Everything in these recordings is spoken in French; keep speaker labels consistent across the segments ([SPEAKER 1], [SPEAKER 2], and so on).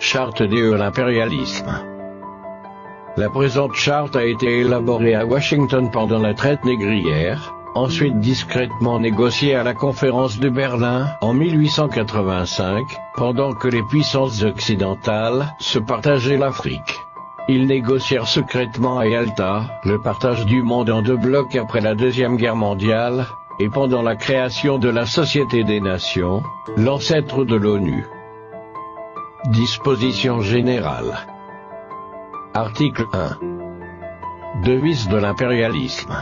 [SPEAKER 1] Charte de l'impérialisme. La présente charte a été élaborée à Washington pendant la traite négrière, ensuite discrètement négociée à la conférence de Berlin en 1885, pendant que les puissances occidentales se partageaient l'Afrique. Ils négocièrent secrètement à Yalta le partage du monde en deux blocs après la Deuxième Guerre mondiale, et pendant la création de la Société des Nations, l'ancêtre de l'ONU. Dispositions générales. Article 1. Devise de l'impérialisme.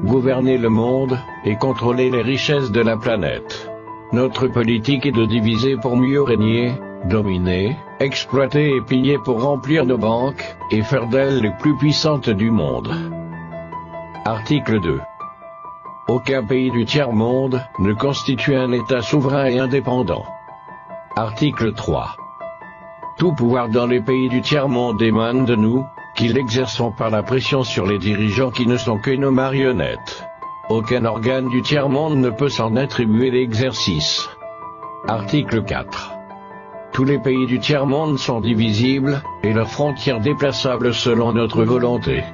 [SPEAKER 1] Gouverner le monde et contrôler les richesses de la planète. Notre politique est de diviser pour mieux régner, dominer, exploiter et piller pour remplir nos banques, et faire d'elles les plus puissantes du monde. Article 2. Aucun pays du tiers-monde ne constitue un État souverain et indépendant. Article 3. Tout pouvoir dans les pays du tiers-monde émane de nous, qui l'exerçons par la pression sur les dirigeants qui ne sont que nos marionnettes. Aucun organe du tiers-monde ne peut s'en attribuer l'exercice. Article 4. Tous les pays du tiers-monde sont divisibles, et leurs frontières déplaçables selon notre volonté.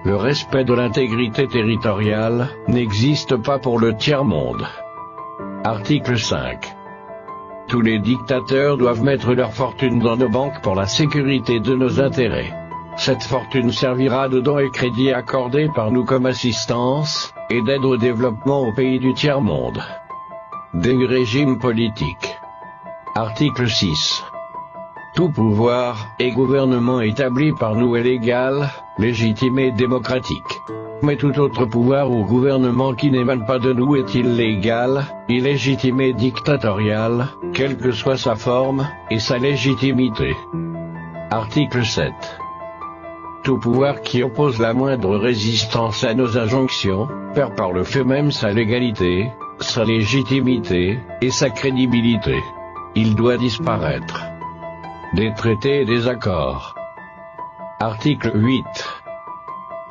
[SPEAKER 1] Le respect de l'intégrité territoriale n'existe pas pour le tiers-monde. Article 5. Tous les dictateurs doivent mettre leur fortune dans nos banques pour la sécurité de nos intérêts. Cette fortune servira de dons et crédits accordés par nous comme assistance, et d'aide au développement aux pays du tiers-monde. Des régimes politiques. Article 6. Tout pouvoir et gouvernement établi par nous est légal, légitime et démocratique. Mais tout autre pouvoir ou gouvernement qui n'émane pas de nous est illégal, illégitime et dictatorial, quelle que soit sa forme et sa légitimité. Article 7. Tout pouvoir qui oppose la moindre résistance à nos injonctions, perd par le fait même sa légalité, sa légitimité et sa crédibilité. Il doit disparaître. Des traités et des accords. Article 8.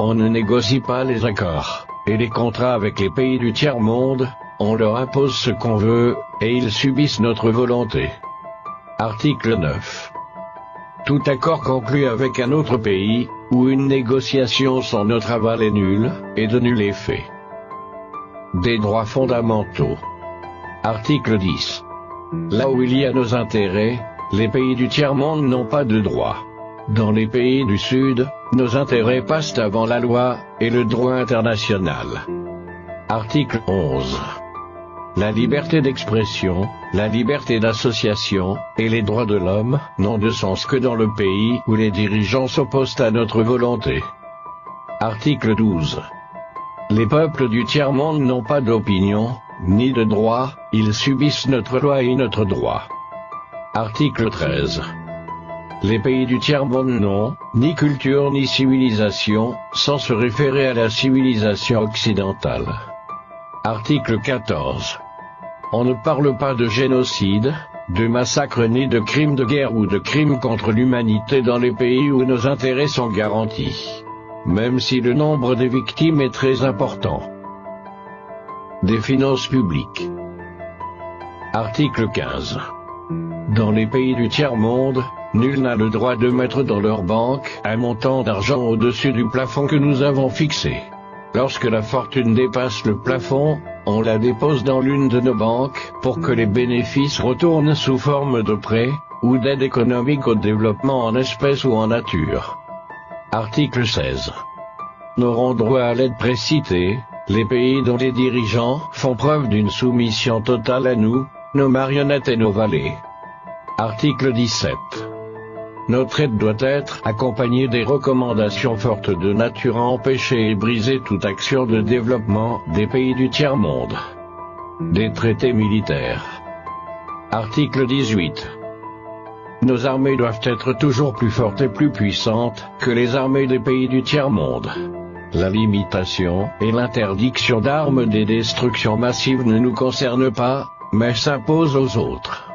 [SPEAKER 1] On ne négocie pas les accords et les contrats avec les pays du tiers-monde, on leur impose ce qu'on veut, et ils subissent notre volonté. Article 9. Tout accord conclu avec un autre pays, ou une négociation sans notre aval est nul, et de nul effet. Des droits fondamentaux. Article 10. Là où il y a nos intérêts, les pays du tiers-monde n'ont pas de droits. Dans les pays du Sud, nos intérêts passent avant la loi et le droit international. Article 11. La liberté d'expression, la liberté d'association, et les droits de l'homme, n'ont de sens que dans le pays où les dirigeants s'opposent à notre volonté. Article 12. Les peuples du tiers-monde n'ont pas d'opinion, ni de droit, ils subissent notre loi et notre droit. Article 13. Les pays du tiers-monde n'ont ni culture ni civilisation, sans se référer à la civilisation occidentale. Article 14. On ne parle pas de génocide, de massacre ni de crimes de guerre ou de crimes contre l'humanité dans les pays où nos intérêts sont garantis. Même si le nombre des victimes est très important. Des finances publiques. Article 15. Dans les pays du tiers-monde, nul n'a le droit de mettre dans leur banque un montant d'argent au-dessus du plafond que nous avons fixé. Lorsque la fortune dépasse le plafond, on la dépose dans l'une de nos banques pour que les bénéfices retournent sous forme de prêts ou d'aide économique au développement en espèces ou en nature. Article 16. N'auront droit à l'aide précitée les pays dont les dirigeants font preuve d'une soumission totale à nous, nos marionnettes et nos valets. Article 17. Notre aide doit être accompagnée des recommandations fortes de nature à empêcher et briser toute action de développement des pays du tiers-monde. Des traités militaires. Article 18. Nos armées doivent être toujours plus fortes et plus puissantes que les armées des pays du tiers-monde. La limitation et l'interdiction d'armes des destructions massives ne nous concernent pas, mais s'imposent aux autres.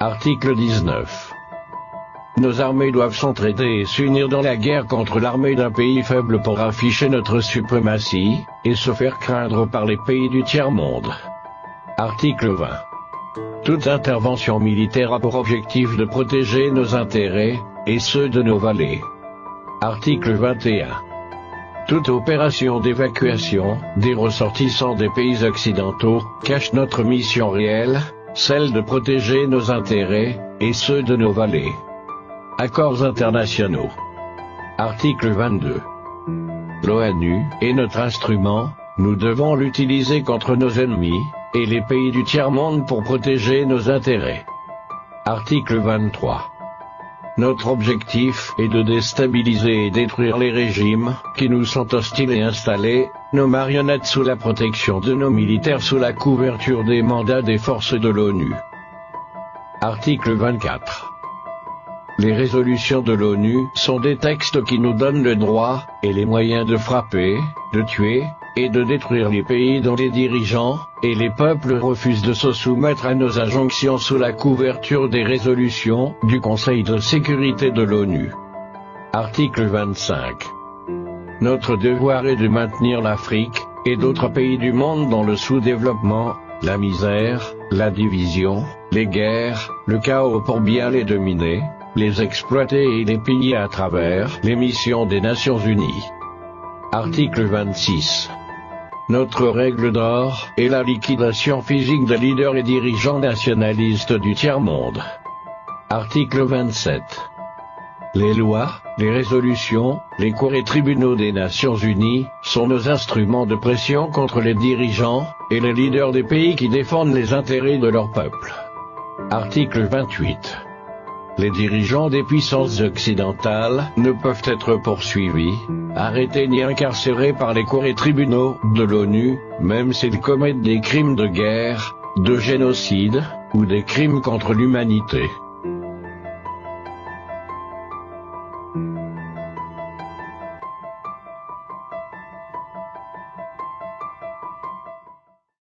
[SPEAKER 1] Article 19. Nos armées doivent s'entraider et s'unir dans la guerre contre l'armée d'un pays faible pour afficher notre suprématie, et se faire craindre par les pays du tiers-monde. Article 20. Toute intervention militaire a pour objectif de protéger nos intérêts, et ceux de nos vallées. Article 21. Toute opération d'évacuation des ressortissants des pays occidentaux cache notre mission réelle, celle de protéger nos intérêts, et ceux de nos vallées. Accords internationaux. Article 22. L'ONU est notre instrument, nous devons l'utiliser contre nos ennemis, et les pays du tiers-monde pour protéger nos intérêts. Article 23. Notre objectif est de déstabiliser et détruire les régimes qui nous sont hostiles et installer nos marionnettes sous la protection de nos militaires sous la couverture des mandats des forces de l'ONU. Article 24. Les résolutions de l'ONU sont des textes qui nous donnent le droit et les moyens de frapper, de tuer et de détruire les pays dont les dirigeants et les peuples refusent de se soumettre à nos injonctions sous la couverture des résolutions du Conseil de sécurité de l'ONU. Article 25. Notre devoir est de maintenir l'Afrique et d'autres pays du monde dans le sous-développement, la misère, la division, les guerres, le chaos pour bien les dominer, les exploiter et les piller à travers les missions des Nations Unies. Article 26. Notre règle d'or est la liquidation physique des leaders et dirigeants nationalistes du tiers-monde. Article 27. Les lois, les résolutions, les cours et tribunaux des Nations Unies sont nos instruments de pression contre les dirigeants et les leaders des pays qui défendent les intérêts de leur peuple. Article 28. Les dirigeants des puissances occidentales ne peuvent être poursuivis, arrêtés ni incarcérés par les cours et tribunaux de l'ONU, même s'ils commettent des crimes de guerre, de génocide, ou des crimes contre l'humanité.